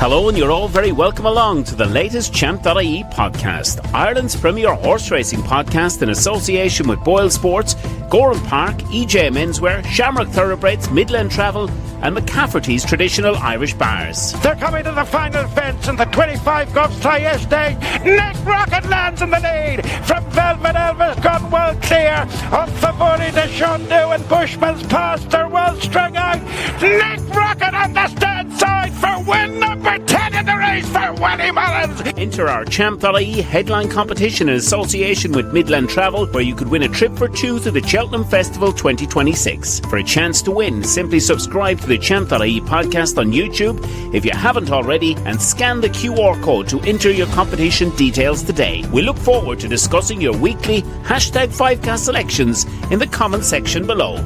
Hello, and you're all very welcome along to the latest Champ.ie podcast, Ireland's premier horse racing podcast in association with BOYLE Sports, Gowran Park, EJ Menswear, Shamrock Thoroughbreds, Midland Travel and McCafferty's traditional Irish bars. They're coming to the final fence in the 25 Goffs Thyestes. Nick Rocket lands in the lead from Velvet Elvis, gone well clear of Favori de Shondu and Bushman's Pass. They're well strung out. Nick Rocket on the stand side for win number 10 in the race for Willie Mullins. Enter our Champ.ie headline competition in association with Midland Travel, where you could win a trip for two to the Cheltenham Festival 2026. For a chance to win, simply subscribe to the Champ.ie podcast on YouTube if you haven't already, and scan the QR code to enter your competition details today. We look forward to discussing your weekly #5cast selections in the comment section below.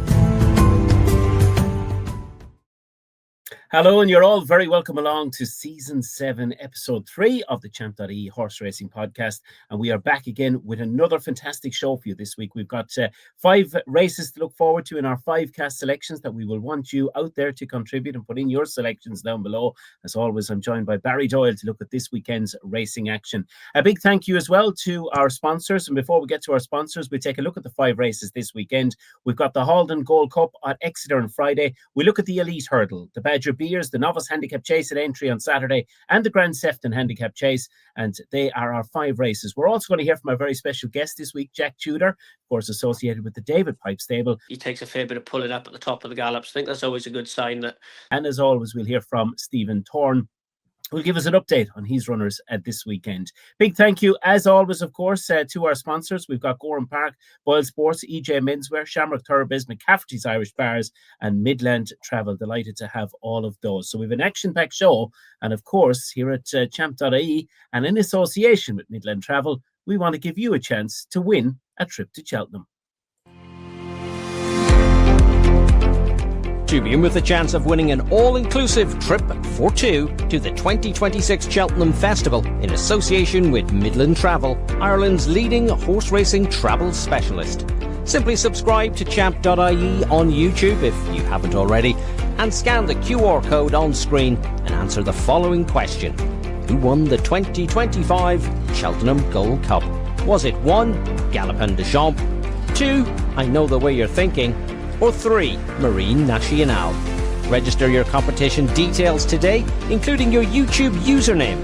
Hello, and you're all very welcome along to Season 7, Episode 3 of the Champ.ie Horse Racing Podcast. And we are back again with another fantastic show for you this week. We've got 5 races to look forward to in our 5cast selections that we will want you out there to contribute and put in your selections down below. As always, I'm joined by Barry Doyle to look at this weekend's racing action. A big thank you as well to our sponsors. And before we get to our sponsors, we take a look at the 5 races this weekend. We've got the Haldon Gold Cup at Exeter on Friday. We look at the Elite Hurdle, the Badger Beers, the Novice Handicap Chase at Aintree on Saturday, and the Grand Sefton Handicap Chase, and they are our 5 races. We're also going to hear from our very special guest this week, Jack Tudor, of course associated with the David Pipe stable. He takes a fair bit of pulling up at the top of the gallops. I think that's always a good sign. And as always, we'll hear from Stephen Thorne, who'll give us an update on his runners at this weekend. Big thank you, as always, of course, to our sponsors. We've got Gowran Park, BOYLE Sports, EJ Menswear, Shamrock Thoroughbreds, McCafferty's Irish Bars, and Midland Travel. Delighted to have all of those. So we have an action-packed show. And of course, here at Champ.ie and in association with Midland Travel, we want to give you a chance to win a trip to Cheltenham. To begin with the chance of winning an all-inclusive trip for two to the 2026 Cheltenham Festival in association with Midland Travel, Ireland's leading horse racing travel specialist. Simply subscribe to Champ.ie on YouTube if you haven't already, and scan the QR code on screen and answer the following question. Who won the 2025 Cheltenham Gold Cup? Was it 1. Galopin de Champ, 2. I Know the Way You're Thinking, or 3. Marine Nationale? Register your competition details today, including your YouTube username.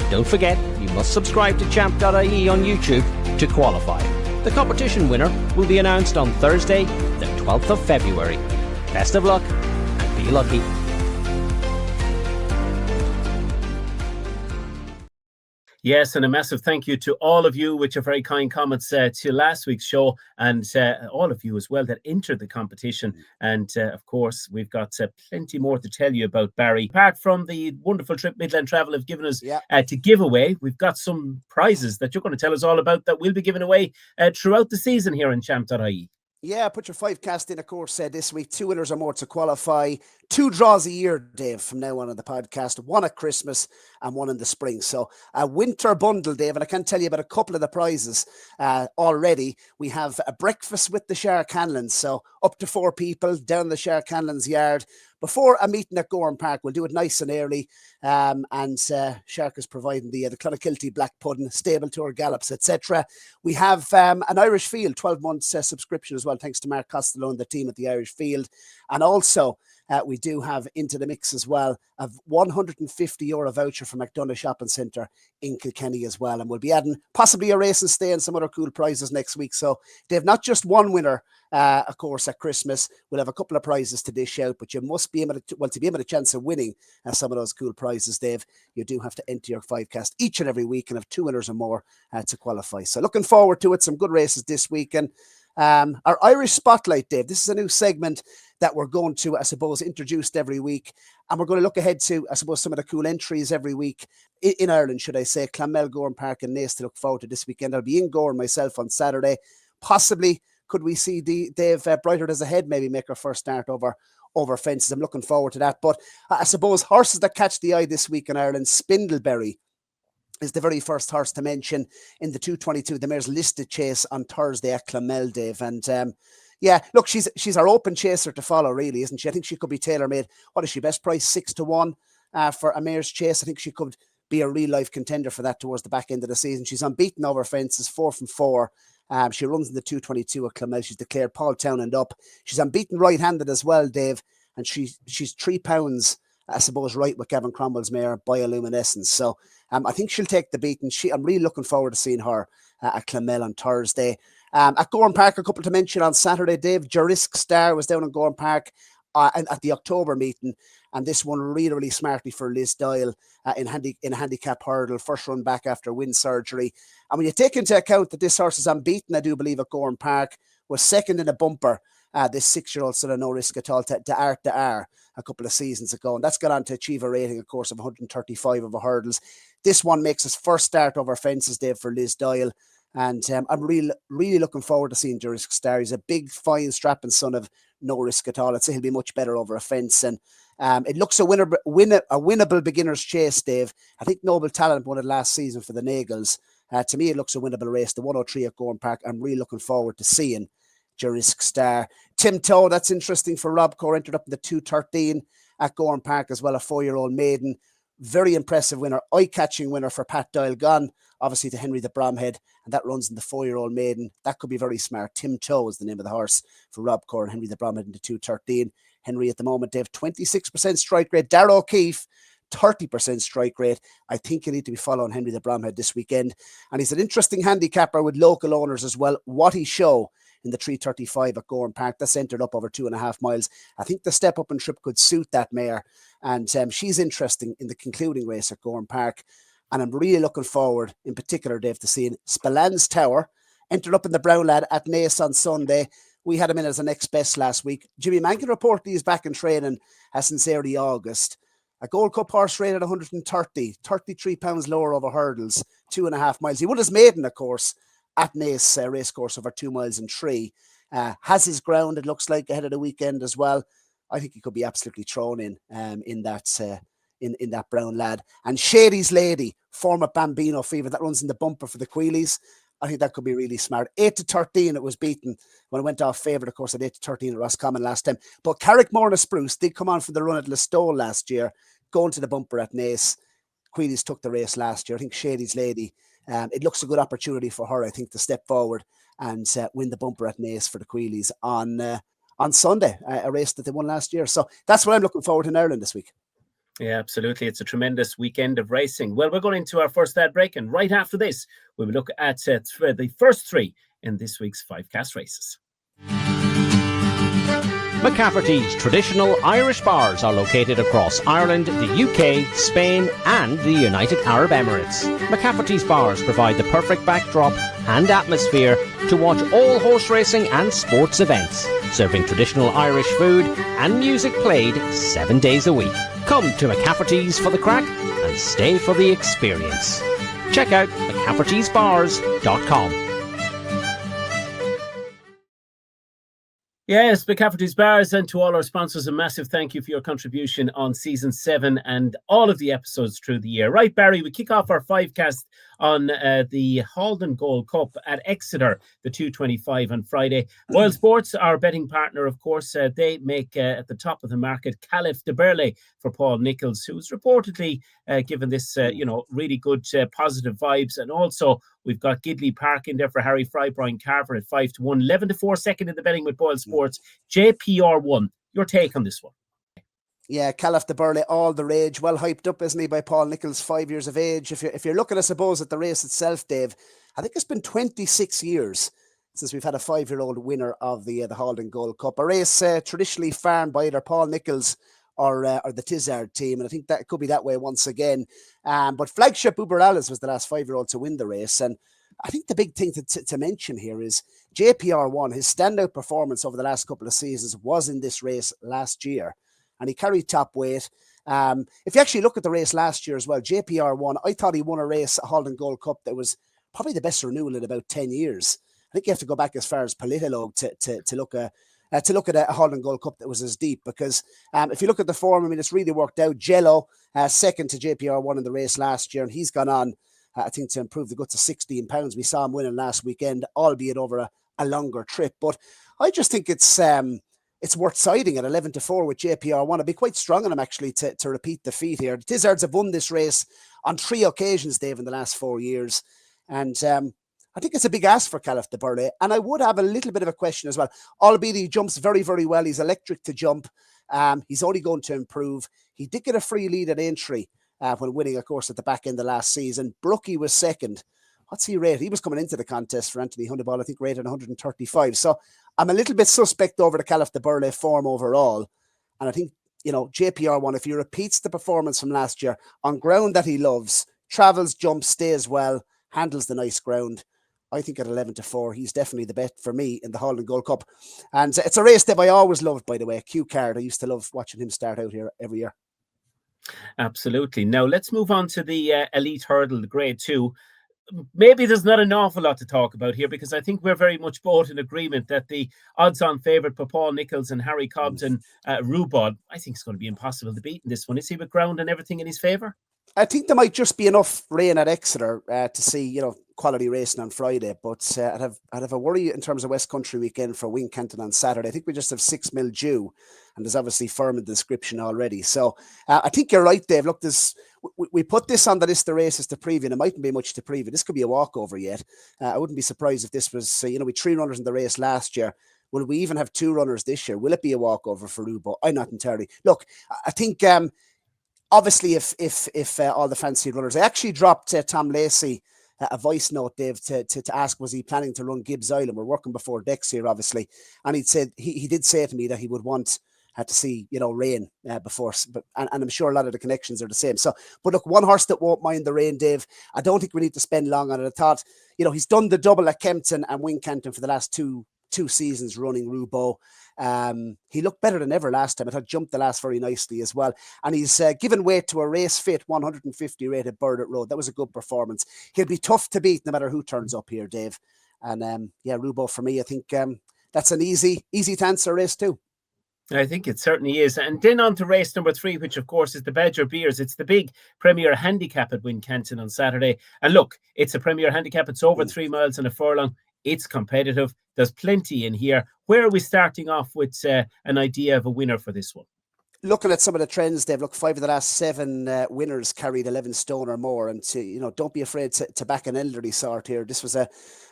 Don't forget, you must subscribe to Champ.ie on YouTube to qualify. The competition winner will be announced on Thursday, the 12th of February. Best of luck and be lucky. Yes, and a massive thank you to all of you with your very kind comments to last week's show, and all of you as well that entered the competition. And of course, we've got plenty more to tell you about, Barry. Apart from the wonderful trip Midland Travel have given us to give away, we've got some prizes that you're going to tell us all about that will be given away throughout the season here in Champ.ie. Yeah, put your 5cast in, of course, this week. 2 winners or more to qualify. 2 draws a year, Dave, from now on the podcast. 1 at Christmas and 1 in the spring. So a winter bundle, Dave, and I can tell you about a couple of the prizes already. We have a breakfast with the Shark Hanlons, so up to 4 people down the Shark Hanlons yard before a meeting at Gowran Park. We'll do it nice and early, and Shark is providing the Clonakilty Black Pudding, stable tour, gallops, etc. We have an Irish Field 12 months subscription as well, thanks to Mark Costello and the team at the Irish Field. And also we do have into the mix as well a €150 voucher from McDonagh Shopping Centre in Kilkenny as well. And we'll be adding possibly a race and stay and some other cool prizes next week. So they've not just one winner, of course, at Christmas. We'll have a couple of prizes to dish out, but you must be able to be able to chance of winning some of those cool prizes, Dave, you do have to enter your 5cast each and every week and have 2 winners or more to qualify. So looking forward to it. Some good races this week. And our Irish Spotlight, Dave, this is a new segment that we're going to, I suppose, introduced every week. And we're going to look ahead to, I suppose, some of the cool entries every week in Ireland, should I say. Clonmel, Gowran Park and Naas to look forward to this weekend. I'll be in Gowran myself on Saturday. Possibly, could we see Dave Brighter as a head maybe make our first start over fences? I'm looking forward to that. But I suppose horses that catch the eye this week in Ireland, Spindleberry is the very first horse to mention in the 222, the mare's listed chase on Thursday at Clonmel, Dave. And yeah, look, she's our open chaser to follow, really, isn't she? I think she could be tailor-made. What is she, best price? 6 to 1. for a mare's chase. I think she could be a real life contender for that towards the back end of the season. She's unbeaten over fences, 4 from 4. She runs in the 222 at Clonmel. She's declared Paul Townend up. She's unbeaten right-handed as well, Dave, and she's £3, I suppose, right with Gavin Cromwell's mare, Bioluminescence. So I think she'll take the beating. I'm really looking forward to seeing her at Clonmel on Thursday. At Gowran Park, a couple to mention on Saturday, Dave. Jurisk Star was down in Gowran Park at the October meeting, and this one really, really smartly for Liz Doyle in a handicap hurdle, first run back after wind surgery. And when you take into account that this horse is unbeaten, I do believe, at Gowran Park, was second in a bumper, this 6-year-old son of No Risk at All, to Art de R a couple of seasons ago, and that's gone on to achieve a rating, of course, of 135 over hurdles. This one makes his first start over fences, Dave, for Liz Doyle. And I'm really looking forward to seeing Jurisk Star. He's a big, fine, strapping son of No Risk at All. I'd say he'll be much better over a fence. And it looks a winnable beginner's chase, Dave. I think Noble Talent won it last season for the Nagels. To me, it looks a winnable race. The 103 at Gowran Park. I'm really looking forward to seeing Jurisk Star. Tim Toe, that's interesting for Rob Core, entered up in the 213 at Gowran Park as well, a 4-year-old maiden. Very impressive winner, eye-catching winner for Pat Doyle, gone obviously to Henry the Bromhead, and that runs in the 4-year-old maiden. That could be very smart. Tim Toe is the name of the horse for Rob Core, and Henry the Bromhead in the 213. Henry at the moment, they have 26% strike rate. Darragh O'Keefe, 30% strike rate. I think you need to be following Henry the Bromhead this weekend. And he's an interesting handicapper with local owners as well. What he show in the 335 at Gowran Park, that's entered up over 2.5 miles. I think the step up and trip could suit that mare. And she's interesting in the concluding race at Gowran Park. And I'm really looking forward, in particular, Dave, to seeing Spillans Tower, entered up in the Brown Lad at Naas on Sunday. We had him in as an next best last week. Jimmy Mankin reportedly is back in training since early August. A Gold Cup horse rated 130, 33 pounds lower over hurdles, 2.5 miles. He won his maiden, of course, at Naas Racecourse over 2 miles and 3. Has his ground, it looks like, ahead of the weekend as well. I think he could be absolutely thrown in that Brown Lad. And Shady's Lady, former Bambino Fever, that runs in the bumper for the Queelies. I think that could be really smart. 8-13, it was beaten when it went off favourite, of course, at 8-13 at Roscommon last time. But Carrick Morna Spruce did come on for the run at Listowel last year, going to the bumper at Naas. Queelies took the race last year. I think Shady's Lady, it looks a good opportunity for her, I think, to step forward and win the bumper at Naas for the Queelies on Sunday, a race that they won last year. So that's what I'm looking forward to in Ireland this week. Yeah, absolutely. It's a tremendous weekend of racing. Well, we're going into our first ad break, and right after this, we will look at the first 3 in this week's 5 cast races. McCafferty's traditional Irish bars are located across Ireland, the UK, Spain and the United Arab Emirates. McCafferty's bars provide the perfect backdrop and atmosphere to watch all horse racing and sports events, serving traditional Irish food and music played 7 days a week. Come to McCafferty's for the crack and stay for the experience. Check out McCafferty'sBars.com. Yes, McCafferty's Bars, and to all our sponsors, a massive thank you for your contribution on season 7 and all of the episodes through the year. Right, Barry, we kick off our 5-cast on the Haldon Gold Cup at Exeter, the 225 on Friday. BOYLE Sports, our betting partner, of course, they make at the top of the market Caliph de Burley for Paul Nichols, who's reportedly given this, really good positive vibes. And also, we've got Gidley Park in there for Harry Fry, Brian Carver at 5-1, 11-4 second in the betting with BOYLE Sports. JPR1, your take on this one? Yeah, Caliph de Burley, all the rage. Well hyped up, isn't he, by Paul Nichols, 5 years of age. If you're looking, I suppose, at the race itself, Dave, I think it's been 26 years since we've had a 5-year-old winner of the Haldon Gold Cup. A race traditionally farmed by either Paul Nichols or the Tizard team, and I think that could be that way once again. But Flagship Uber Alice was the last 5-year-old to win the race, and I think the big thing to mention here is JPR1, his standout performance over the last couple of seasons was in this race last year, and he carried top weight. If you actually look at the race last year as well, JPR1, I thought he won a race at Haldon Gold Cup that was probably the best renewal in about 10 years. I think you have to go back as far as Politologue to look at a Haldon Gold Cup that was as deep, because if you look at the form, I mean, it's really worked out. Jello, second to JPR1 in the race last year, and he's gone on, I think, to improve the guts of 16 pounds. We saw him winning last weekend, albeit over a longer trip. But I just think it's it's worth siding at 11-4 with JPR1. I'd be quite strong on him actually to repeat the feat here. The Tizards have won this race on 3 occasions, Dave, in the last 4 years. And I think it's a big ask for Caliph de Burley. And I would have a little bit of a question as well, albeit he jumps very, very well. He's electric to jump. He's only going to improve. He did get a free lead at Aintree when winning, of course, at the back end of last season. Brookie was second. What's he rated? He was coming into the contest for Anthony Hundeball, I think, rated 135. So I'm a little bit suspect over the Caliph de Burley form overall. And I think, JPR1, if he repeats the performance from last year on ground that he loves, travels, jumps, stays well, handles the nice ground, I think at 11-4, he's definitely the bet for me in the Haldon Gold Cup. And it's a race that I always loved, by the way, Q Card. I used to love watching him start out here every year. Absolutely. Now let's move on to the Elite Hurdle, the Grade 2. Maybe there's not an awful lot to talk about here because I think we're very much both in agreement that the odds-on favourite for Paul Nichols and Harry Cobden, Rubod, I think it's going to be impossible to beat in this one. Is he with ground and everything in his favour? I think there might just be enough rain at Exeter to see, quality racing on Friday. But I'd have a worry in terms of West Country weekend for Wincanton on Saturday. I think we just have 6 mil due, and there's obviously firm in the description already. So I think you're right, Dave. Look, we put this on the list of races to preview, and it mightn't be much to preview. This could be a walkover yet. I wouldn't be surprised if this was, we 3 runners in the race last year. Will we even have 2 runners this year? Will it be a walkover for Rubo? I'm not entirely. Look, I think obviously if all the fancy runners, I actually dropped Tom Lacey a voice note, Dave, to ask, was he planning to run Gibbs Island? We're working before decks here, obviously. And he'd said, he did say to me that he would want to see, rain before, and I'm sure a lot of the connections are the same. So, but look, one horse that won't mind the rain, Dave, I don't think we need to spend long on it. I thought, he's done the double at Kempton and Wincanton for the last two seasons running, Rubo. He looked better than ever last time. It had jumped the last very nicely as well. And he's given weight to a race fit 150 rated Bird at Road. That was a good performance. He'll be tough to beat no matter who turns up here, Dave. And Rubo for me, I think that's an easy to answer race too. I think it certainly is. And then on to race number 3, which of course is the Badger Beers. It's the big Premier Handicap at Wincanton on Saturday. And look, it's a Premier Handicap. It's over 3 miles and a furlong. It's competitive. There's plenty in here. Where are we starting off with an idea of a winner for this one? Looking at some of the trends, Dave, look, 5 of the last 7 winners carried 11 stone or more. And don't be afraid to back an elderly sort here. This was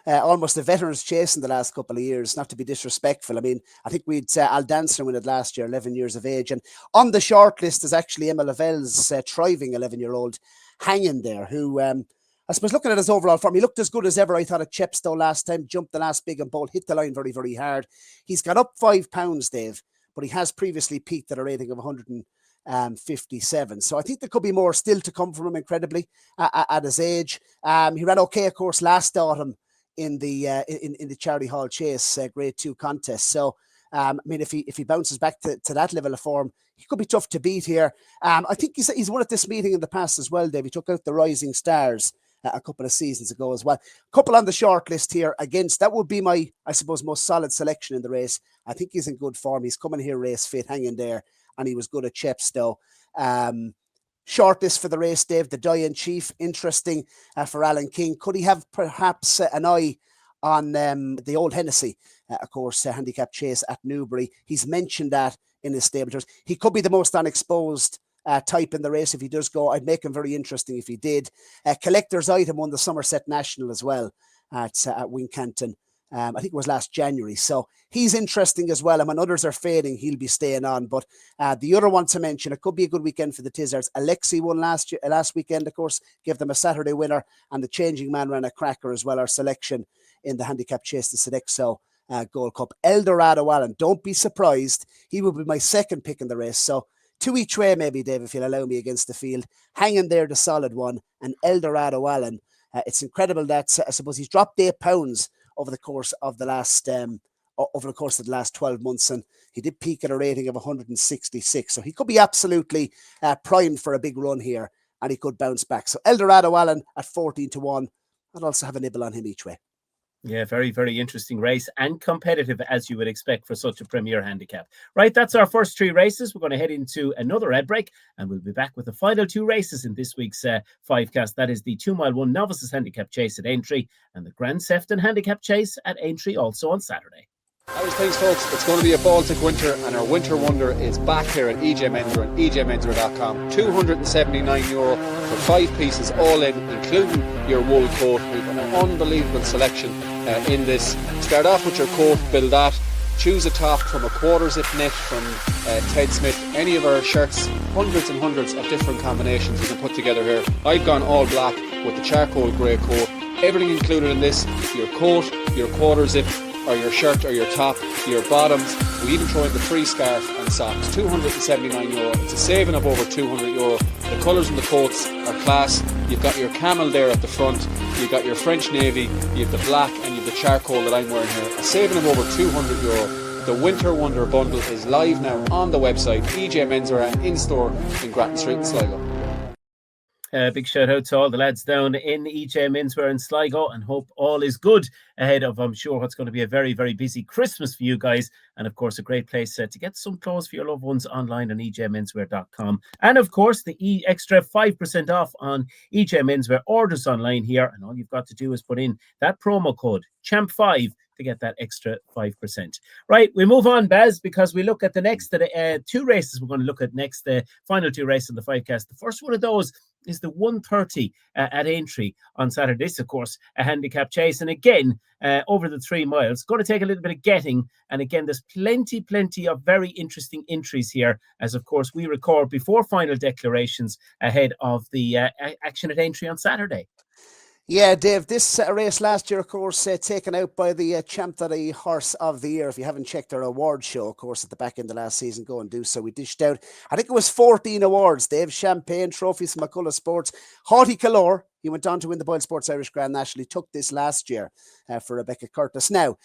almost a veteran's chase in the last couple of years, not to be disrespectful. I mean, I think we'd Al Dancer win it last year, 11 years of age. And on the short list is actually Emma Lavelle's thriving 11-year-old hanging there, who I suppose looking at his overall form, he looked as good as ever. I thought at Chepstow last time, jumped the last big and bold, hit the line very, very hard. He's got up 5 pounds, Dave, but he has previously peaked at a rating of 157. So I think there could be more still to come from him, incredibly, at his age. He ran okay, of course, last autumn in the Charity Hall Chase Grade 2 contest. So, I mean, if he bounces back to that level of form, he could be tough to beat here. I think he's won at this meeting in the past as well, Dave. He took out the Rising Stars a couple of seasons ago as well. Couple on the short list here against, that would be my, I suppose, most solid selection in the race. I think he's in good form. He's coming here race fit, hanging there, and he was good at Chepstow. Short list for the race, Dave, the Die in Chief, interesting for Alan King. Could he have perhaps an eye on the Old Hennessy, of course, handicap chase at Newbury? He's mentioned that in his stable terms. He could be the most unexposed type in the race if he does go. I'd make him very interesting if he did. Collector's Item won the Somerset National as well at Wincanton. I think it was last January. So he's interesting as well. And when others are fading, he'll be staying on. But the other one to mention, it could be a good weekend for the Tizards. Alexi won last weekend, of course, gave them a Saturday winner. And the Changing Man ran a cracker as well, our selection in the handicap chase, the Sodexo Gold Cup. Eldorado Allen, don't be surprised. He will be my second pick in the race. So 2 each way, maybe, Dave, if you'll allow me, against the field. Hanging there, the solid one, and Eldorado Allen. It's incredible that I suppose he's dropped 8 pounds over the course of the last 12 months, and he did peak at a rating of 166. So he could be absolutely primed for a big run here, and he could bounce back. So Eldorado Allen at 14-1. I'd also have a nibble on him each way. Yeah, very, very interesting race and competitive, as you would expect for such a Premier handicap. Right, that's our first 3 races. We're going to head into another ad break, and we'll be back with the final 2 races in this week's 5cast. That is the 2 Mile 1 Novices Handicap Chase at Aintree and the Grand Sefton Handicap Chase at Aintree also on Saturday. Irish thanks folks, it's going to be a Baltic winter and our winter wonder is back here at EJ Menswear and EJMenswear.com. €279 for 5 pieces all in, including your wool coat. We've an unbelievable selection in this. Start off with your coat, build that. Choose a top from a quarter zip knit from Ted Smith. Any of our shirts, hundreds and hundreds of different combinations you can put together here. I've gone all black with the charcoal grey coat. Everything included in this, your coat, your quarter zip, or your shirt or your top, your bottoms. We even throw in the free scarf and socks. €279. It's a saving of over €200. The colours in the coats are class. You've got your camel there at the front. You've got your French navy. You have the black and you have the charcoal that I'm wearing here. A saving of over €200. The Winter Wonder Bundle is live now on the website, EJ Menswear and in-store in Grattan Street in Sligo. Big shout out to all the lads down in EJ Menswear in Sligo, and hope all is good ahead of, I'm sure, what's going to be a very, very busy Christmas for you guys. And of course, a great place to get some clothes for your loved ones online on EJMenswear.com. And of course, the extra 5% off on EJ Menswear orders online here. And all you've got to do is put in that promo code CHAMP5 to get that extra 5%. Right, we move on, Baz, because we look at the next 2 races we're going to look at next, the final 2 races in the 5cast. The first one of those is the 1:30 at Aintree on Saturday. This, of course, a handicap chase. And again, over the 3 miles. Going to take a little bit of getting. And again, there's plenty of very interesting entries here, as, of course, we record before final declarations ahead of the action at Aintree on Saturday. Yeah, Dave, this race last year, of course, taken out by the Champ.ie Horse of the Year. If you haven't checked our award show, of course, at the back end of last season, go and do so. We dished out, I think it was 14 awards, Dave. Champagne trophies from BOYLE Sports. Haughty Calor, he went on to win the BOYLE Sports Irish Grand National. He took this last year for Rebecca Curtis. Now,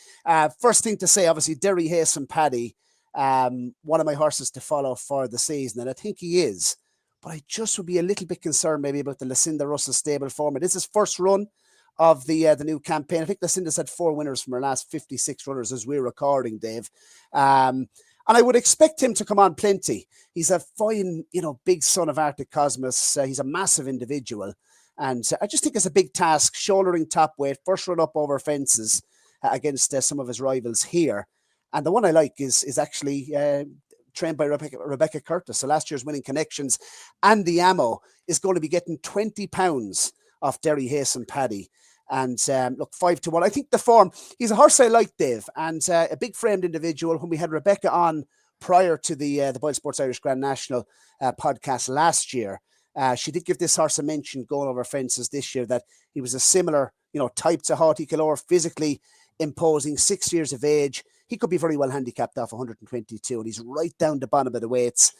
first thing to say, obviously, Derry Hayes and Paddy, one of my horses to follow for the season, and I think he is. But I just would be a little bit concerned maybe about the Lucinda Russell stable form. It is his first run of the new campaign. I think Lucinda's had 4 winners from her last 56 runners as we're recording, Dave. And I would expect him to come on plenty. He's a fine, big son of Arctic Cosmos. He's a massive individual. And I just think it's a big task, shouldering top weight, first run up over fences against some of his rivals here. And the one I like is actually trained by Rebecca Curtis. So last year's winning connections, Andy Ammo is going to be getting £20 off Derry Hayes and Paddy. And look, 5-1. I think the form, he's a horse I like, Dave, and a big framed individual. When we had Rebecca on prior to the BOYLE Sports Irish Grand National podcast last year, she did give this horse a mention going over fences this year, that he was a similar, type to Haughty Calor, physically imposing, 6 years of age. He could be very well handicapped off 122, and he's right down the bottom of the weights.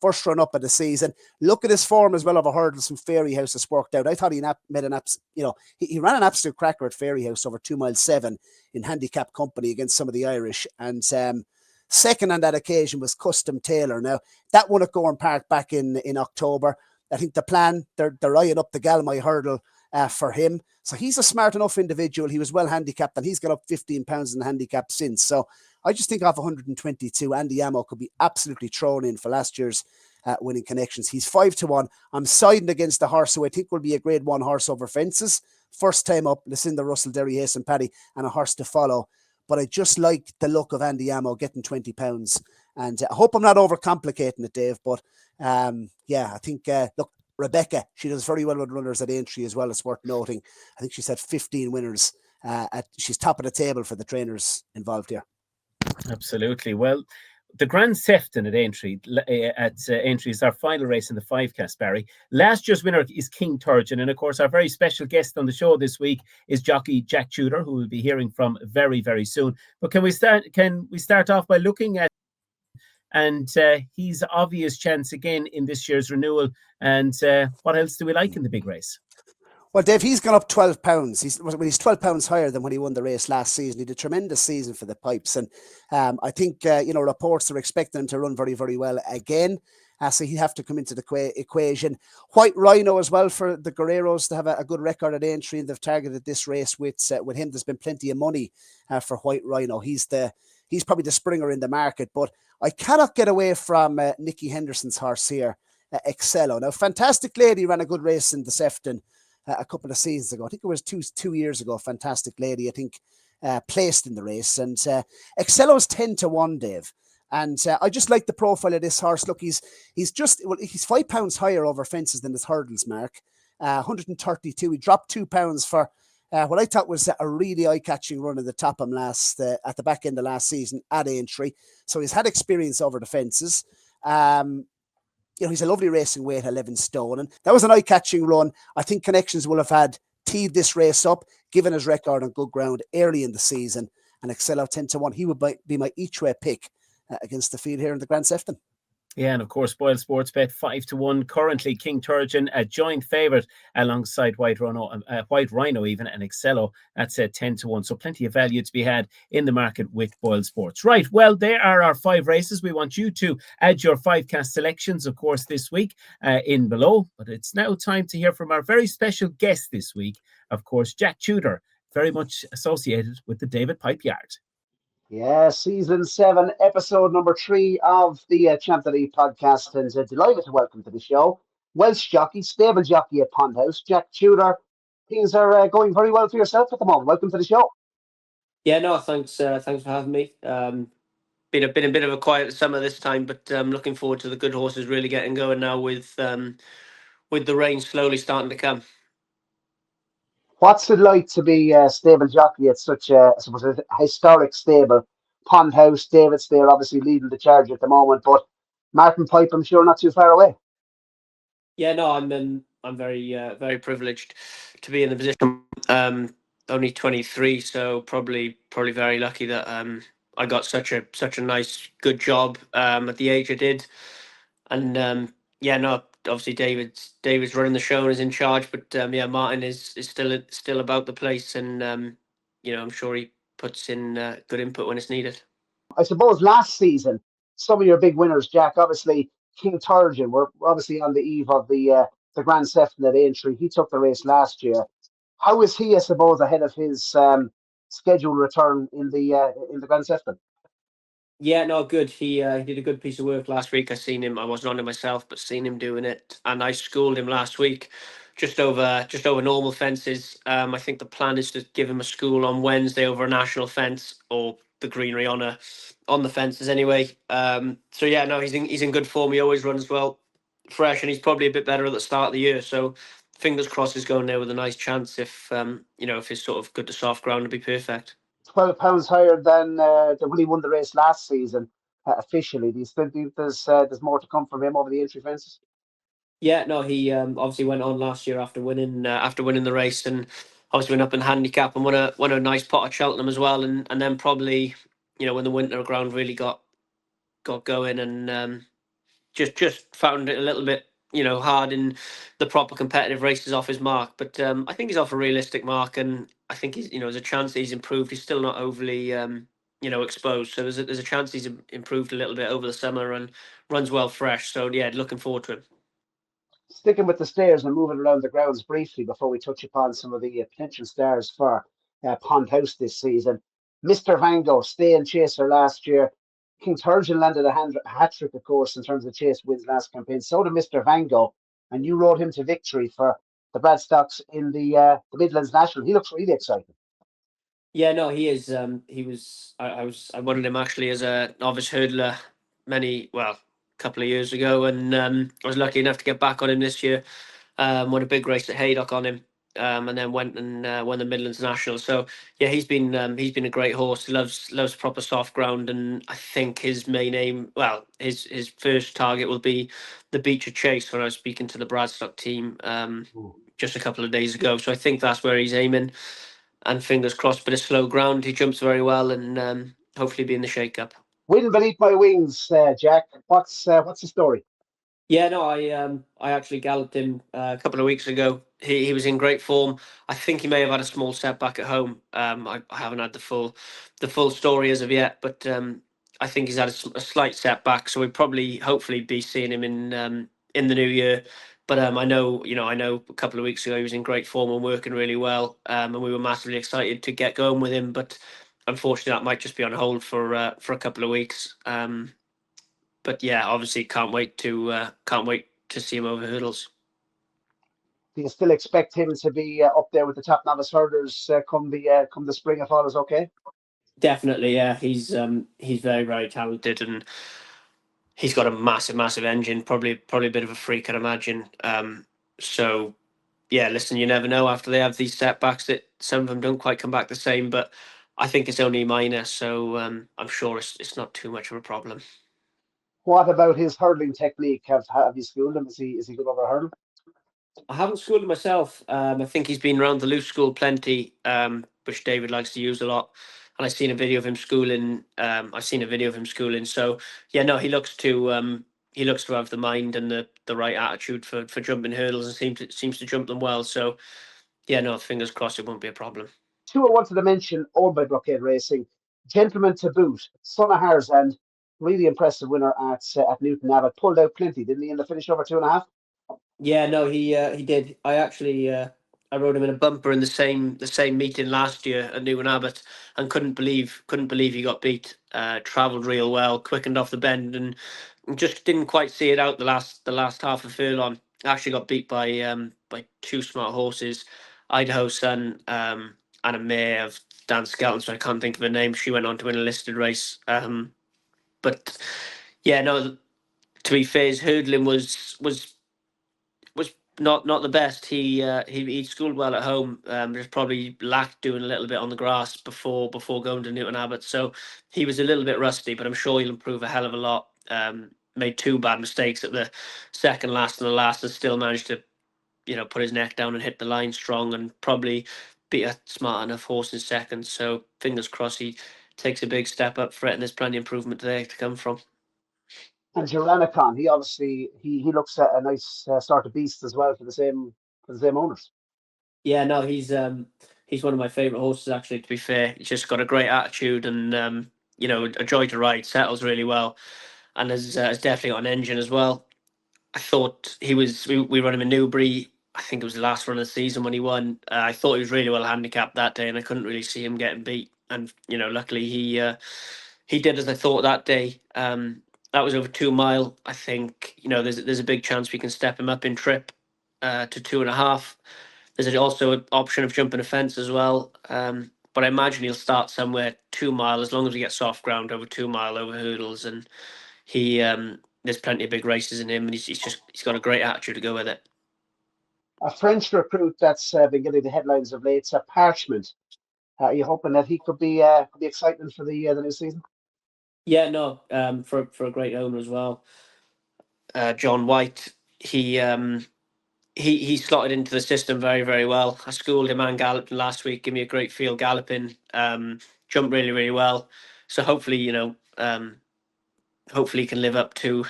First run up of the season. Look at his form as well of a hurdles from Fairy House has worked out. I thought he made he ran an absolute cracker at Fairy House over 2 miles 7 in handicap company against some of the Irish. And second on that occasion was Custom Taylor. Now, that won at Gowran Park back in October. I think the plan, they're eyeing up the Galmai hurdle for him. So he's a smart enough individual. He was well handicapped, and he's got up £15 in the handicap since. So I just think off 122, Andy Ammo could be absolutely thrown in for last year's winning connections. He's 5-1. I'm siding against the horse who I think will be a grade 1 horse over fences. First time up, Lucinda Russell, Derry Hayes and Paddy, and a horse to follow. But I just like the look of Andy Ammo getting £20. And I hope I'm not overcomplicating it, Dave. But I think, look, Rebecca, she does very well with runners at Aintree as well. It's worth noting. I think she's had 15 winners. She's top of the table for the trainers involved here. Absolutely. Well, the Grand Sefton at Aintree is our final race in the 5cast, Barry. Last year's winner is King Turgeon. And of course, our very special guest on the show this week is jockey Jack Tudor, who we'll be hearing from very, very soon. But can we start off by looking at his obvious chance again in this year's renewal? And what else do we like in the big race? Well, Dave, he's gone up £12. He's £12 higher than when he won the race last season. He did a tremendous season for the Pipes. And I think, reports are expecting him to run very, very well again. So he'd have to come into the equation. White Rhino as well for the Guerreros to have a good record at Aintree, and they've targeted this race with him. There's been plenty of money for White Rhino. He's probably the springer in the market, but I cannot get away from Nicky Henderson's horse here, Excello. Now, Fantastic Lady ran a good race in the Sefton a couple of seasons ago. I think it was two years ago. Fantastic Lady. I think placed in the race. And Excello's 10-1, Dave. And I just like the profile of this horse. Look, he's £5 higher over fences than his hurdles mark. 132. He dropped £2 for what I thought was a really eye-catching run at the Topham at the back end of last season at Aintree. So he's had experience over the fences. He's a lovely racing weight, 11 stone. And that was an eye-catching run. I think Connections will have teed this race up, given his record on good ground early in the season. And Excello 10-1. He would be my each-way pick against the field here in the Grand Sefton. Yeah, and of course, BOYLE Sports bet 5-1. Currently, King Turgeon, a joint favourite alongside White Rhino even, and Excello. That's 10-1. So plenty of value to be had in the market with BOYLE Sports. Right, well, there are our 5 races. We want you to add your 5 cast selections, of course, this week in below. But it's now time to hear from our very special guest this week, of course, Jack Tudor, very much associated with the David Pipe Yard. Yeah, season 7, episode number 3 of the Champ.ie podcast, and delighted to welcome to the show Welsh jockey, stable jockey at Pond House, Jack Tudor. Things are going very well for yourself at the moment. Welcome to the show. Yeah, no, thanks for having me. Been a bit of a quiet summer this time, but looking forward to the good horses really getting going now with the rain slowly starting to come. What's it like to be a stable jockey at such a historic stable? Pond House, David's there, obviously leading the charge at the moment, but Martin Pipe, I'm sure, not too far away. Yeah, no, I'm very privileged to be in the position. Only 23, so probably very lucky that I got such a nice good job at the age I did, and yeah, no, obviously David's running the show and is in charge, but yeah, Martin is still about the place, and I'm sure he puts in good input when it's needed. I suppose last season, some of your big winners, Jack, obviously King Turgeon, we're obviously on the eve of the Grand Sefton at Aintree. He took the race last year. How is he, I suppose, ahead of his scheduled return in the Grand Sefton? Yeah, no, good. He did a good piece of work last week. I seen him. I wasn't on it myself, but seen him doing it, and I schooled him last week, just over normal fences. I think the plan is to give him a school on Wednesday over a national fence or the greenery on the fences anyway. So yeah, no, he's in good form. He always runs well, fresh, and he's probably a bit better at the start of the year. So fingers crossed he's going there with a nice chance. If if he's sort of good to soft ground, to be perfect. £12 higher than when he won the race last season officially. Do you still think there's more to come from him over the Aintree fences? Yeah, no, he obviously went on last year after winning the race, and obviously went up in handicap and won a nice pot at Cheltenham as well, and then probably when the winter ground really got going, and just found it a little bit hard in the proper competitive races off his mark, but I think he's off a realistic mark, and I think he's there's a chance that he's improved. He's still not overly exposed, so there's a chance he's improved a little bit over the summer and runs well fresh. So yeah, looking forward to him. Sticking with the stairs and moving around the grounds briefly before we touch upon some of the potential stars for Pond House this season. Mr. Van Gogh, stay and chaser last year. King Turgeon landed a hat-trick, of course, in terms of chase wins last campaign. So did Mr. Van Gogh, and you rode him to victory for the Bradstocks in the Midlands National. He looks really exciting. Yeah, no, he is. I wanted him actually as a novice hurdler a couple of years ago, and I was lucky enough to get back on him this year. Won a big race at Haydock on him, and then went and won the Midlands National. So yeah, he's been a great horse. He loves proper soft ground, and I think his main aim, his first target will be the Beecher Chase. When I was speaking to the Bradstock team just a couple of days ago, so I think that's where he's aiming. And fingers crossed, bit of slow ground. He jumps very well, and hopefully be in the shake-up. Win beneath my wings, Jack. What's the story? Yeah, no, I actually galloped him a couple of weeks ago. He was in great form. I think he may have had a small setback at home. I haven't had the full story as of yet, but I think he's had a slight setback. So we'll probably hopefully be seeing him in the new year. But I know a couple of weeks ago he was in great form and working really well, and we were massively excited to get going with him. But unfortunately, that might just be on hold for a couple of weeks. But yeah, obviously can't wait to see him over hurdles. Do you still expect him to be up there with the top novice hurdlers come the spring if all is okay? Definitely, yeah. He's very, very talented, and he's got a massive engine. Probably a bit of a freak, I'd imagine. So yeah, listen, you never know after they have these setbacks that some of them don't quite come back the same. But I think it's only minor, so I'm sure it's not too much of a problem. What about his hurdling technique? Have you schooled him? Is he good over hurdle? I haven't schooled him myself. I think he's been around the loose school plenty, which David likes to use a lot. And I've seen a video of him schooling. So yeah, no, he looks to have the mind and the right attitude for jumping hurdles, and seems to jump them well. So yeah, no, fingers crossed it won't be a problem. Two I wanted to mention, owned by Blockhead Racing, Gentleman to Boot, son of Harzand, really impressive winner at Newton Abbott. Pulled out plenty, didn't he, in the finish over 2.5? Yeah, no, he did. I actually I rode him in a bumper in the same meeting last year at Newton Abbott, and couldn't believe he got beat. Travelled real well, quickened off the bend, and just didn't quite see it out the last half of furlong. Actually got beat by two smart horses, Idaho Sun and a mare of Dan Skelton, so I can't think of her name. She went on to win a listed race. But yeah, no. To be fair, his hurdling was not the best. He schooled well at home. Just probably lacked doing a little bit on the grass before going to Newton Abbott. So he was a little bit rusty, but I'm sure he'll improve a hell of a lot. Made two bad mistakes at the second last and the last, and still managed to, put his neck down and hit the line strong, and probably beat a smart enough horse in second. So fingers crossed he takes a big step up for it, and there's plenty of improvement there to come from. And Geranicon, he obviously he looks at a nice sort of beast as well for the same owners. Yeah, no, he's one of my favourite horses, actually, to be fair. He's just got a great attitude, and a joy to ride, settles really well, and has definitely got an engine as well. I thought we run him in Newbury. I think it was the last run of the season when he won. I thought he was really well handicapped that day, and I couldn't really see him getting beat. And luckily he did as I thought that day. That was over 2 mile. I think there's a big chance we can step him up in trip to 2.5. There's also an option of jumping a fence as well. But I imagine he'll start somewhere 2 mile, as long as we get soft ground over 2 mile over hurdles. And he there's plenty of big races in him, and he's got a great attitude to go with it. A French recruit that's been getting the headlines of late, it's a Parchment. Are you hoping that he could be exciting for the new season? Yeah, no, for a great owner as well. John White, he slotted into the system very, very well. I schooled him and galloped last week. Give me a great feel galloping. Jumped really, really well. So hopefully, hopefully he can live up to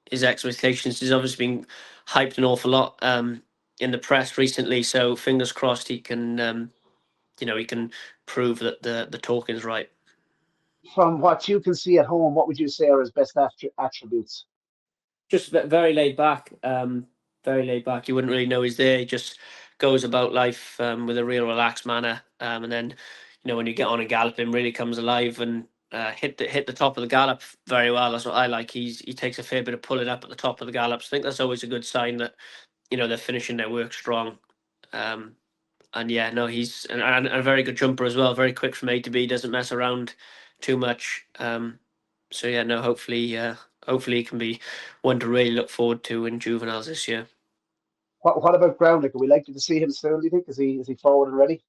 his expectations. He's obviously been hyped an awful lot in the press recently. So fingers crossed he can, he can prove that the talking's right. From what you can see at home, what would you say are his best attributes? Just very laid back. Very laid back. You wouldn't really know he's there. He just goes about life with a real relaxed manner. And then, when you get on and gallop him, really comes alive and hit the top of the gallop very well. That's what I like. He takes a fair bit of pulling up at the top of the gallops. I think that's always a good sign that they're finishing their work strong. And yeah, no, he's and a very good jumper as well. Very quick from A to B. Doesn't mess around too much. So yeah, no, hopefully he can be one to really look forward to in juveniles this year. What about ground? Are we likely to see him soon, do you think? Is he forward and ready?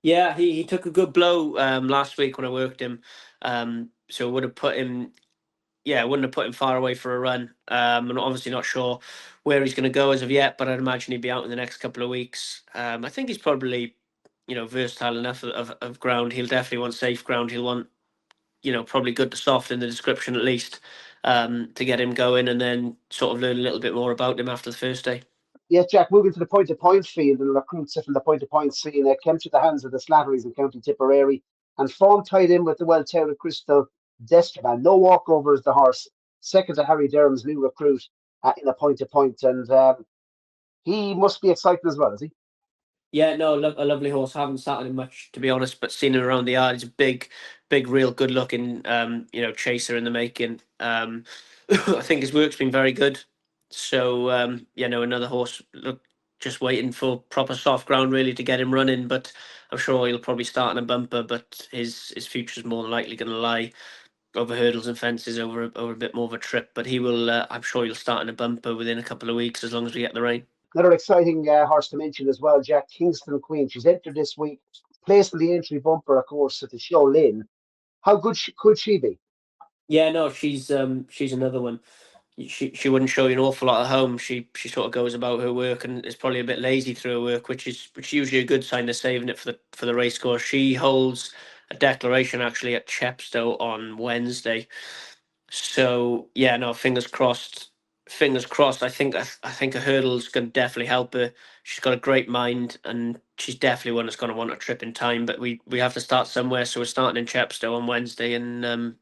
Yeah, he took a good blow last week when I worked him. So it would have put him, it wouldn't have put him far away for a run. I'm obviously not sure where he's going to go as of yet, but I'd imagine he'd be out in the next couple of weeks. I think he's probably, versatile enough of ground. He'll definitely want safe ground. He'll want, probably good to soft in the description at least, to get him going, and then sort of learn a little bit more about him after the first day. Yes, Jack, moving to the point-to-point field, and recruits from the point-to-point scene came to the hands of the Slatteries in County Tipperary, and form tied in with the well-touted Crystal Desterman. No walkover as the horse, second to Harry Durham's new recruit in a point-to-point, and he must be excited as well, is he? Yeah, no, a lovely horse. I haven't sat on him much, to be honest, but seen him around the yard. He's a big, real good-looking, chaser in the making. I think his work's been very good. So, another horse. Look, just waiting for proper soft ground really to get him running. But I'm sure he'll probably start in a bumper, but his future is more than likely going to lie over hurdles and fences, over a bit more of a trip. But he will, I'm sure he'll start in a bumper within a couple of weeks, as long as we get the rain. Another exciting horse to mention as well, Jack, Kingston Queen. She's entered this week, placed in the entry bumper, of course, at the show Lynn. How good could she be? Yeah, no, she's another one. She wouldn't show you an awful lot at home. She sort of goes about her work and is probably a bit lazy through her work, which is usually a good sign. They're saving it for the racecourse. She holds a declaration actually at Chepstow on Wednesday. So yeah, no, fingers crossed. Fingers crossed. I think a hurdle's going to definitely help her. She's got a great mind, and she's definitely one that's going to want a trip in time. But we have to start somewhere, so we're starting in Chepstow on Wednesday, and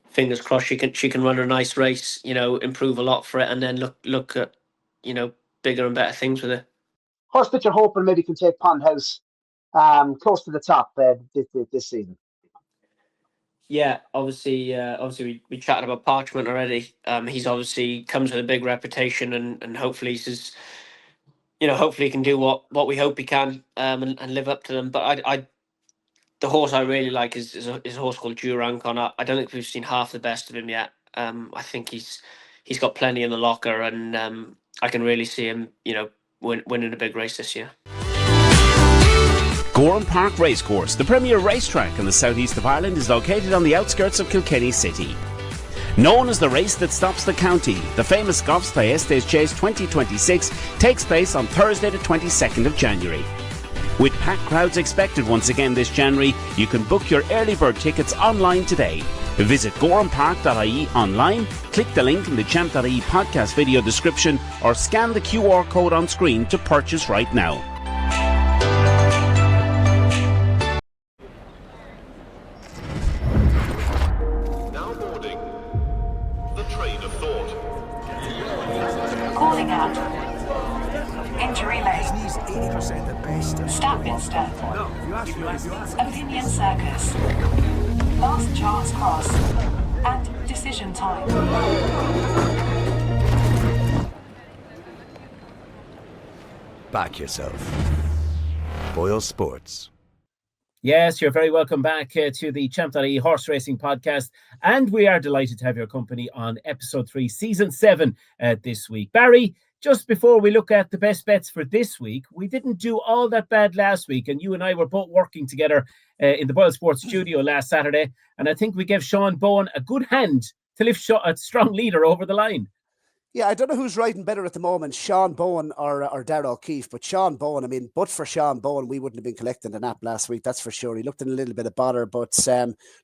fingers crossed she can run a nice race. Improve a lot for it, and then look at bigger and better things with it. Horse that you're hoping maybe can take Pond House close to the top this season. Yeah, obviously we chatted about Parchment already. He's obviously comes with a big reputation, and hopefully he's hopefully he can do what we hope he can, and live up to them. But the horse I really like is a horse called Gowran. I don't think we've seen half the best of him yet. I think he's got plenty in the locker, and I can really see him winning a big race this year. Gowran Park Racecourse, the premier racetrack in the southeast of Ireland, is located on the outskirts of Kilkenny City. Known as the race that stops the county, the famous Goffs Thyestes Chase 2026 takes place on Thursday the 22nd of January. With packed crowds expected once again this January, you can book your early bird tickets online today. Visit GowranPark.ie online, click the link in the Champ.ie podcast video description, or scan the QR code on screen to purchase right now. Calling out. Injury lane. Statminster. Opinion Circus. Last chance cross. And decision time. Back yourself. BOYLE Sports. Yes, you're very welcome back to the Champ.ie horse racing podcast, and we are delighted to have your company on episode 3, season 7 this week. Barry, just before we look at the best bets for this week, we didn't do all that bad last week, and you and I were both working together in the BOYLE Sports studio last Saturday, and I think we gave Sean Bowen a good hand to lift a strong leader over the line. Yeah, I don't know who's riding better at the moment, Sean Bowen or Darragh O'Keefe, but Sean Bowen, I mean, but for Sean Bowen, we wouldn't have been collecting the nap last week, that's for sure. He looked in a little bit of bother, but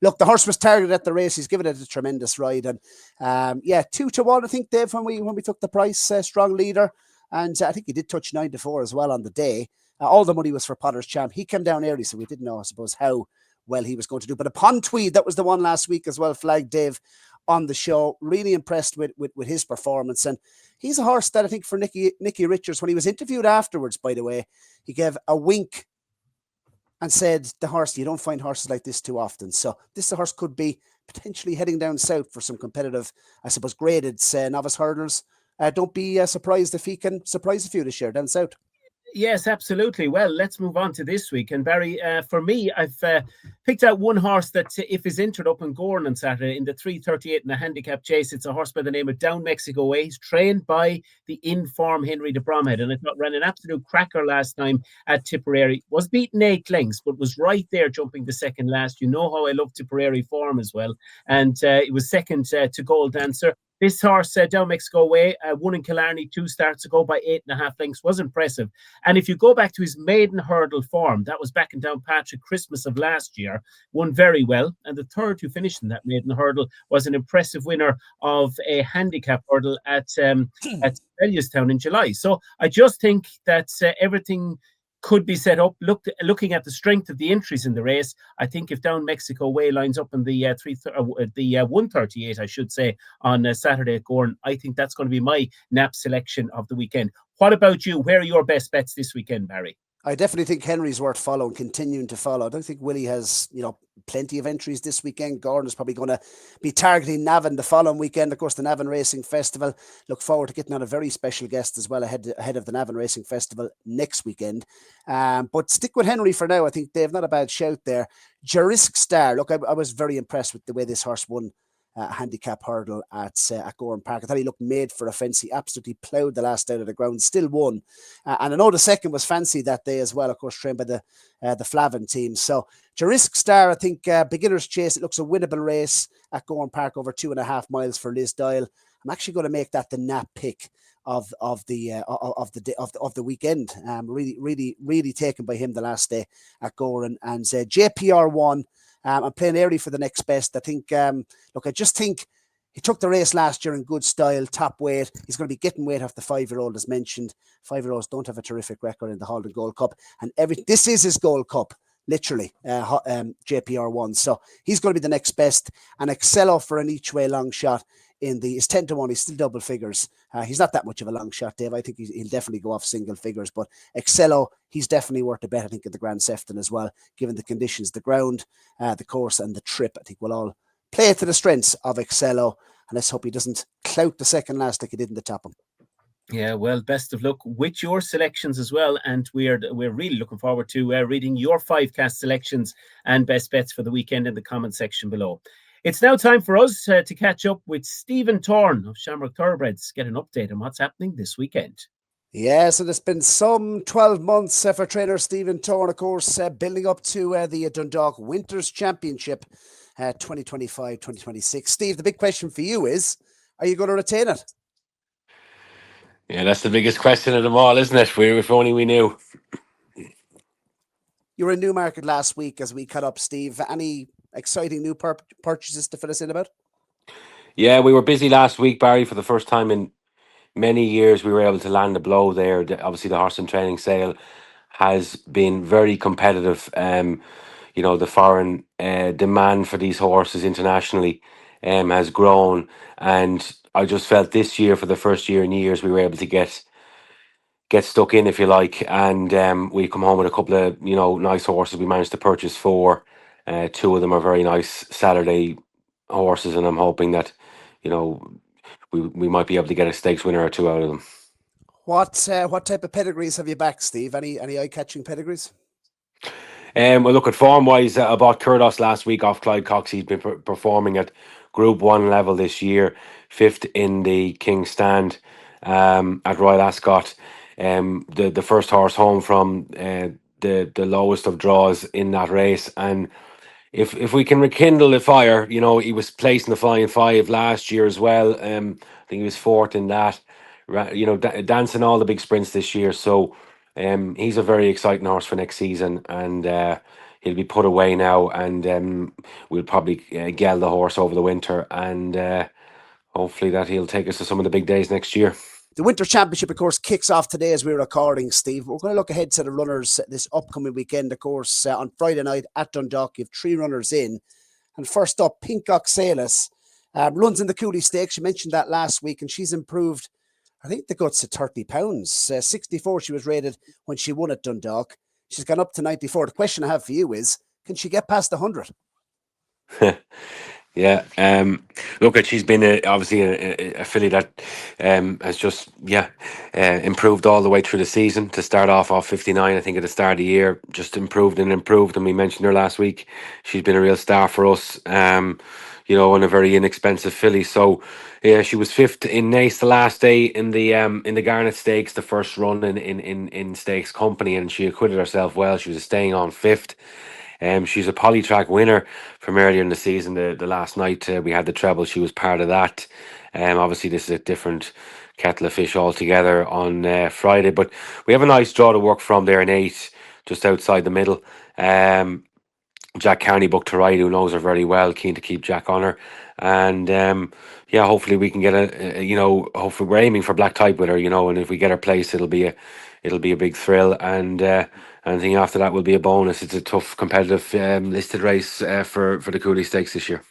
look, the horse was targeted at the race. He's given it a tremendous ride, and 2-1, I think, Dave, when we took the price, strong leader, and I think he did touch 9-4 as well on the day. All the money was for Potter's Champ. He came down early, so we didn't know, I suppose, how well he was going to do. But upon Tweed, that was the one last week as well, flagged Dave on the show. Really impressed with his performance, and he's a horse that I think for Nicky Richards, when he was interviewed afterwards, by the way, he gave a wink and said, the horse, you don't find horses like this too often. So this horse could be potentially heading down south for some competitive, I suppose, graded novice hurdlers. Don't be surprised if he can surprise a few this year down south. Yes, absolutely. Well, let's move on to this week. And Barry, for me, I've picked out one horse that, if is entered up in Gowran on Saturday in the 3:38 and a handicap chase, it's a horse by the name of Down Mexico Way. He's trained by the in-form Henry de Bromhead, and I thought ran an absolute cracker last time at Tipperary. Was beaten 8 lengths, but was right there jumping the second last. You know how I love Tipperary form as well. And it was second to Gold Dancer. This horse, Down Mexico Way, won in Killarney 2 starts ago by 8.5 lengths, was impressive. And if you go back to his maiden hurdle form, that was back in Downpatrick Christmas of last year, won very well. And the third who finished in that maiden hurdle was an impressive winner of a handicap hurdle at Bellewstown in July. So I just think that everything could be set up. Looking at the strength of the entries in the race, I think if Down Mexico Way lines up in the 1:38, I should say, on Saturday at Gowran, I think that's going to be my nap selection of the weekend. What about you? Where are your best bets this weekend, Barry? I definitely think Henry's worth following, continuing to follow. I don't think Willie has, plenty of entries this weekend. Gordon is probably going to be targeting Navan the following weekend. Of course, the Navan Racing Festival. Look forward to getting on a very special guest as well ahead of the Navan Racing Festival next weekend. But stick with Henry for now. I think Dave, not a bad shout there. Jerisk Star. Look, I was very impressed with the way this horse won handicap hurdle at Gowran Park. I thought he looked made for offence. He absolutely ploughed the last out of the ground, still won. And I know the second was fancy that day as well, of course, trained by the Flavin team. So Jerisk Star, I think beginner's chase, it looks a winnable race at Gowran Park over 2.5 miles for Liz Doyle. I'm actually going to make that the nap pick of the weekend. Really taken by him the last day at Gowran. And JPR1, I'm playing early for the next best. I think, I just think he took the race last year in good style, top weight. He's going to be getting weight off the 5-year-old, as mentioned. 5-year-olds don't have a terrific record in the Haldon Gold Cup. And this is his Gold Cup, literally, JPR1. So he's going to be the next best. And Excello for an each-way long shot. He's 10-1, he's still double figures. He's not that much of a long shot, Dave. I think he'll definitely go off single figures. But Excello, he's definitely worth a bet, I think, at the Grand Sefton as well, given the conditions, the ground, the course, and the trip. I think we'll all play to the strengths of Excello. And let's hope he doesn't clout the second last like he did in the Topham. Yeah, well, best of luck with your selections as well. And we're really looking forward to reading your 5-cast selections and best bets for the weekend in the comment section below. It's now time for us to catch up with Stephen Thorne of Shamrock Thoroughbreds, get an update on what's happening this weekend. Yeah, so there's been some 12 months for trainer Stephen Thorne, of course, building up to the Dundalk Winters Championship 2025-2026. Steve, the big question for you is, are you going to retain it? Yeah, that's the biggest question of them all, isn't it? If only we knew. You were in Newmarket last week as we cut up, Steve. Any exciting new purchases to fill us in about? Yeah, we were busy last week, Barry. For the first time in many years, we were able to land a blow there. Obviously, the horse and training sale has been very competitive. The foreign demand for these horses internationally has grown, and I just felt this year, for the first year in years, we were able to get stuck in, if you like, and we come home with a couple of nice horses. We managed to purchase 4. 2 of them are very nice Saturday horses, and I'm hoping that we might be able to get a stakes winner or 2 out of them. What type of pedigrees have you back, Steve? Any eye-catching pedigrees? Well, look, at form-wise, I bought Curdos last week off Clyde Cox. He's been performing at Group 1 level this year, 5th in the King's Stand at Royal Ascot. The first horse home from the lowest of draws in that race, and if we can rekindle the fire, he was placed in the Flying 5 last year as well. I think he was 4th in that. Dancing all the big sprints this year. So he's a very exciting horse for next season, and he'll be put away now, and we'll probably gel the horse over the winter, and hopefully that he'll take us to some of the big days next year. The Winter Championship, of course, kicks off today as we're recording, Steve. We're going to look ahead to the runners this upcoming weekend, of course, on Friday night at Dundalk. You have 3 runners in. And first up, Pink Oxalis runs in the Cooley Stakes. You mentioned that last week, and she's improved, I think, the guts at 30 pounds. 64 she was rated when she won at Dundalk. She's gone up to 94. The question I have for you is, can she get past 100? Yeah, look, she's been obviously a filly that has just improved all the way through the season. To start off 59, I think at the start of the year, just improved, and we mentioned her last week. She's been a real star for us, and a very inexpensive filly. So yeah, she was 5th in Naas the last day in the Garnet Stakes, the first run in Stakes Company, and she acquitted herself well. She was staying on 5th. She's a polytrack winner from earlier in the season. The last night we had the treble, she was part of that. Obviously this is a different kettle of fish altogether on Friday, but we have a nice draw to work from there in 8, just outside the middle. Jack Carney booked to ride, who knows her very well, keen to keep Jack on her, and hopefully we can get hopefully we're aiming for black type with her, and if we get her place, it'll be a big thrill, and anything after that will be a bonus. It's a tough competitive listed race for the Cooley Stakes this year.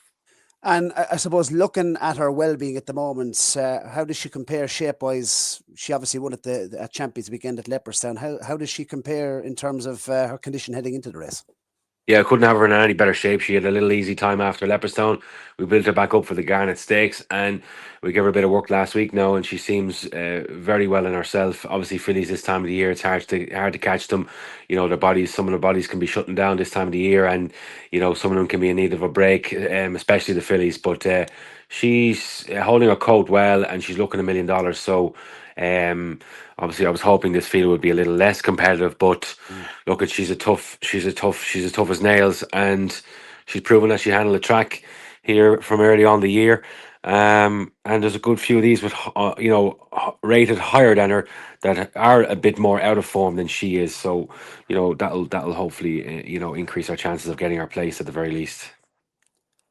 And I suppose looking at her well-being at the moment, how does she compare shape-wise? She obviously won at Champions weekend at Leopardstown. How does she compare in terms of her condition heading into the race? Yeah, I couldn't have her in any better shape. She had a little easy time after Leopardstown. We built her back up for the Garnet Stakes, and we gave her a bit of work last week now, and she seems very well in herself. Obviously, fillies this time of the year, it's hard to catch them. You know, some of their bodies can be shutting down this time of the year, and you know, some of them can be in need of a break, especially the fillies. But she's holding her coat well, and she's looking $1 million. So. Obviously, I was hoping this field would be a little less competitive, but look, she's as tough as nails, and she's proven that she handled the track here from early on the year. And there's a good few of these with rated higher than her that are a bit more out of form than she is. So that'll hopefully increase our chances of getting our place at the very least.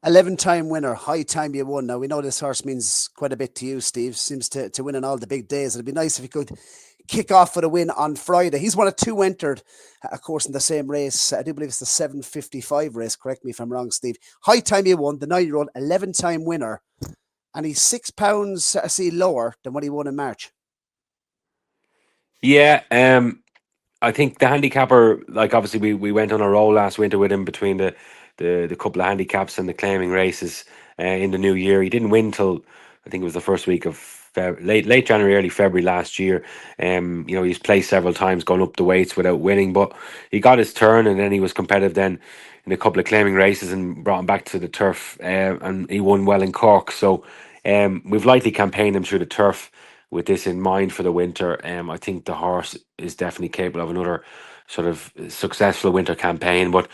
11-time winner, High Time You Won. Now, we know this horse means quite a bit to you, Steve. Seems to win on all the big days. It'd be nice if he could kick off with a win on Friday. He's one of two entered, of course, in the same race. I do believe it's the 7:55 race. Correct me if I'm wrong, Steve. High Time You Won, the 9-year-old, 11-time winner. And he's £6 lower than what he won in March. Yeah, I think the handicapper, like obviously we went on a roll last winter with him between the couple of handicaps and the claiming races in the new year. He didn't win till I think it was the first week of late January, early February last year. He's placed several times, gone up the weights without winning, but he got his turn, and then he was competitive then in a couple of claiming races and brought him back to the turf, and he won well in Cork. So we've lightly campaigned him through the turf with this in mind for the winter. I think the horse is definitely capable of another sort of successful winter campaign, but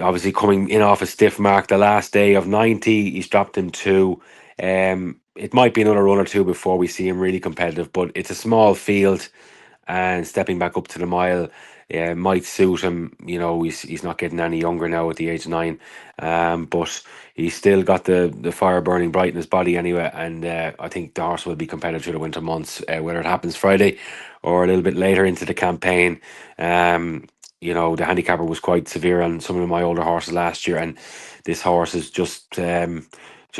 obviously coming in off a stiff mark the last day of 90, he's dropped him to it might be another run or two before we see him really competitive, but it's a small field, and stepping back up to the mile might suit him. You know, he's not getting any younger now at the age of 9, but he's still got the fire burning bright in his body anyway, and I think the horse will be competitive through the winter months, whether it happens Friday or a little bit later into the campaign. The handicapper was quite severe on some of my older horses last year, and this horse is just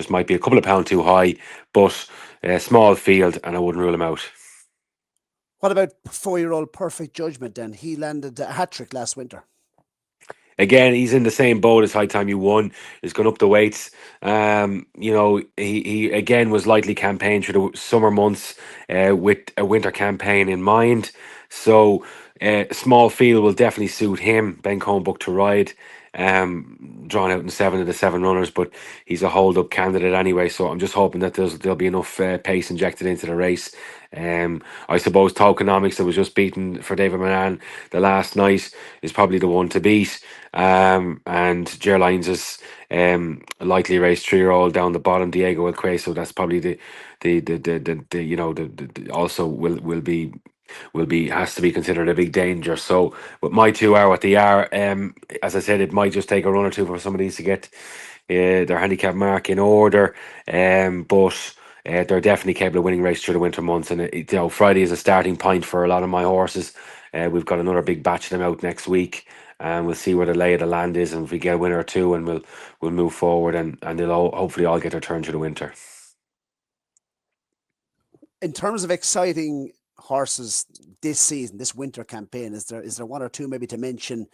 might be a couple of pounds too high, but a small field, and I wouldn't rule him out. What about 4-year-old Perfect Judgment then? He landed a hat-trick last winter. Again, he's in the same boat as High Time You Won. He's gone up the weights. He again was lightly campaigned through the summer months with a winter campaign in mind. So small field will definitely suit him. Ben Cohen booked to ride. Drawn out in 7 of the 7 runners, but he's a hold-up candidate anyway, so I'm just hoping that there'll be enough pace injected into the race. I suppose Tokenomics, that was just beaten for David Manan the last night, is probably the one to beat. And Gerlines is lightly raced 3-year-old down the bottom, Diego El so that's probably also will be has to be considered a big danger. So with my 2 are what they are, as I said, it might just take a run or two for some of these to get their handicap mark in order, but they're definitely capable of winning race through the winter months, and Friday is a starting point for a lot of my horses. We've got another big batch of them out next week, and we'll see where the lay of the land is, and if we get a winner or two, and we'll move forward, and they'll hopefully all get their turn through the winter. In terms of exciting horses this season, this winter campaign, is there one or two maybe to mention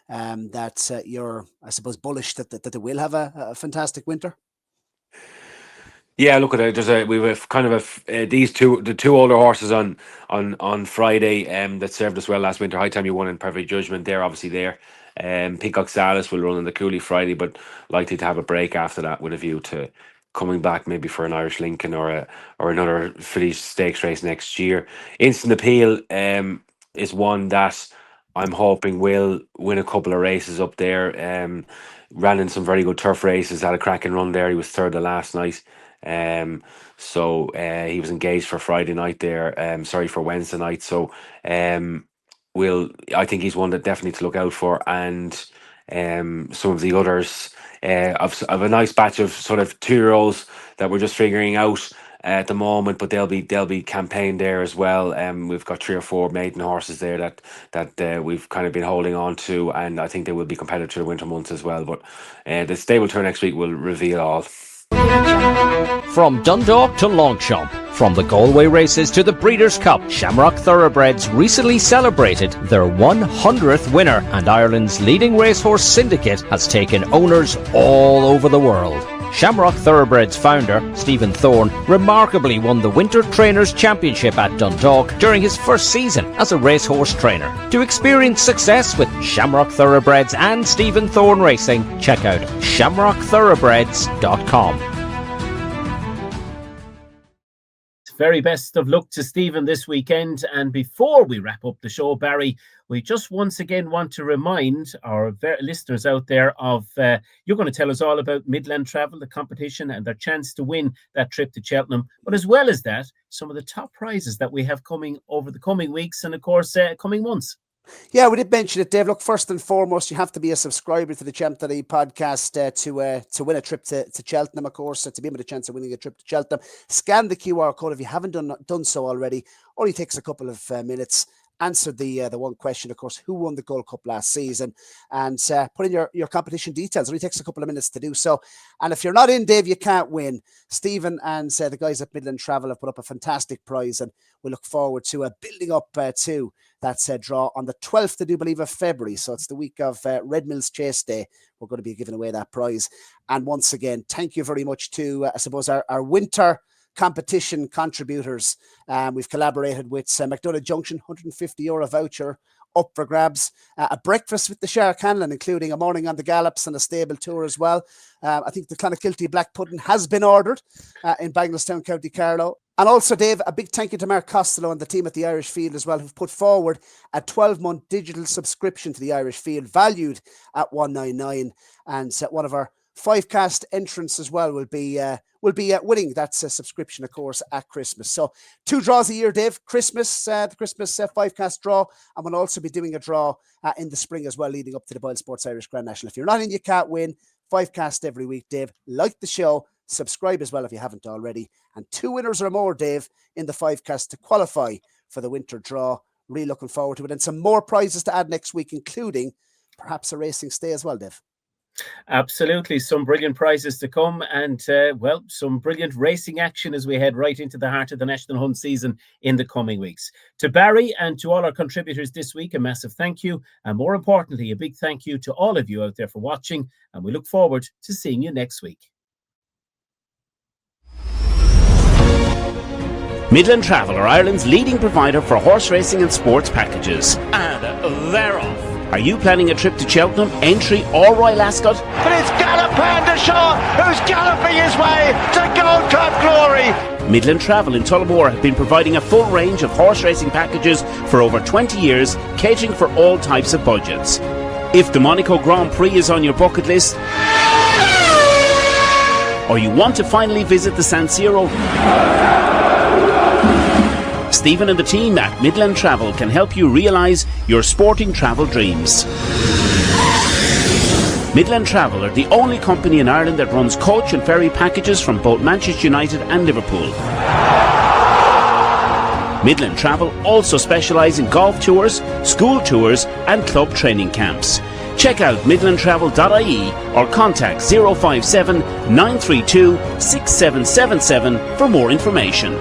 that you're, I suppose, bullish that they will have a fantastic winter? Yeah, look at it. We have kind of the two older horses on Friday that served us well last winter. High Time You Won and Perfect Judgment. They're obviously there. Peacock Salis will run in the Cooley Friday, but likely to have a break after that with a view to coming back maybe for an Irish Lincoln or another Filly Stakes race next year. Instant Appeal is one that I'm hoping will win a couple of races up there. Ran in some very good turf races, had a cracking run there. He was third the last night. So he was engaged for Friday night there. For Wednesday night. So I think he's one that definitely to look out for, and some of the others of a nice batch of sort of 2-year-olds that we're just figuring out. at the moment, but they'll be campaigned there as well. We've got 3 or 4 maiden horses there that we've kind of been holding on to, and I think they will be competitive to the winter months as well. But the stable tour next week will reveal all. From Dundalk to Longchamp, from the Galway races to the Breeders' Cup, Shamrock Thoroughbreds recently celebrated their 100th winner, and Ireland's leading racehorse syndicate has taken owners all over the world. Shamrock Thoroughbreds founder, Stephen Thorne, remarkably won the Winter Trainers' Championship at Dundalk during his first season as a racehorse trainer. To experience success with Shamrock Thoroughbreds and Stephen Thorne Racing, check out shamrockthoroughbreds.com. Very best of luck to Stephen this weekend. And before we wrap up the show, Barry, we just once again want to remind our listeners out there of you're going to tell us all about Midland Travel, the competition, and their chance to win that trip to Cheltenham. But as well as that, some of the top prizes that we have coming over the coming weeks and, of course, coming months. Yeah, we did mention it, Dave. Look, first and foremost, you have to be a subscriber to the Champ.ie podcast to win a trip to Cheltenham, of course, to be able to chance of winning a trip to Cheltenham. Scan the QR code if you haven't done so already. Only takes a couple of minutes. Answer the one question, of course, who won the Gold Cup last season, and put in your competition details. It only takes a couple of minutes to do so. And if you're not in, Dave, you can't win. Stephen and the guys at Midland Travel have put up a fantastic prize, and we look forward to building up to that draw on the 12th, I do believe, of February. So it's the week of Red Mills Chase Day. We're going to be giving away that prize. And once again, thank you very much to, I suppose, our winter competition contributors. We've collaborated with McDonough Junction, €150 voucher up for grabs, a breakfast with the Shark Hanlon, including a morning on the gallops and a stable tour as well. I think the Clonakilty Black Pudding has been ordered in Banglestown, County Carlow. And also, Dave, a big thank you to Mark Costello and the team at the Irish Field as well, who've put forward a 12-month digital subscription to the Irish Field, valued at $199. And one of our 5-cast entrants as well will be winning that subscription, of course, at Christmas. So 2 draws a year, Dave. Christmas, the Christmas 5-cast draw, and we'll also be doing a draw in the spring as well, leading up to the BOYLE Sports Irish Grand National. If you're not in, you can't win. 5-cast every week, Dave. Like the show, subscribe as well if you haven't already. And 2 winners or more, Dave, in the 5-cast to qualify for the winter draw. Really looking forward to it. And some more prizes to add next week, including perhaps a racing stay as well, Dave. Absolutely. Some brilliant prizes to come, and some brilliant racing action as we head right into the heart of the National Hunt season in the coming weeks. To Barry and to all our contributors this week, a massive thank you, and more importantly, a big thank you to all of you out there for watching, and we look forward to seeing you next week. Midland Travel are Ireland's leading provider for horse racing and sports packages. And they're off. Are you planning a trip to Cheltenham, Aintree or Royal Ascot? But it's Galopin de Shaw who's galloping his way to Gold Cup glory. Midland Travel in Tullamore have been providing a full range of horse racing packages for over 20 years, catering for all types of budgets. If the Monaco Grand Prix is on your bucket list, or you want to finally visit the San Siro, Stephen and the team at Midland Travel can help you realise your sporting travel dreams. Midland Travel are the only company in Ireland that runs coach and ferry packages from both Manchester United and Liverpool. Midland Travel also specialise in golf tours, school tours and club training camps. Check out midlandtravel.ie or contact 057 932 6777 for more information.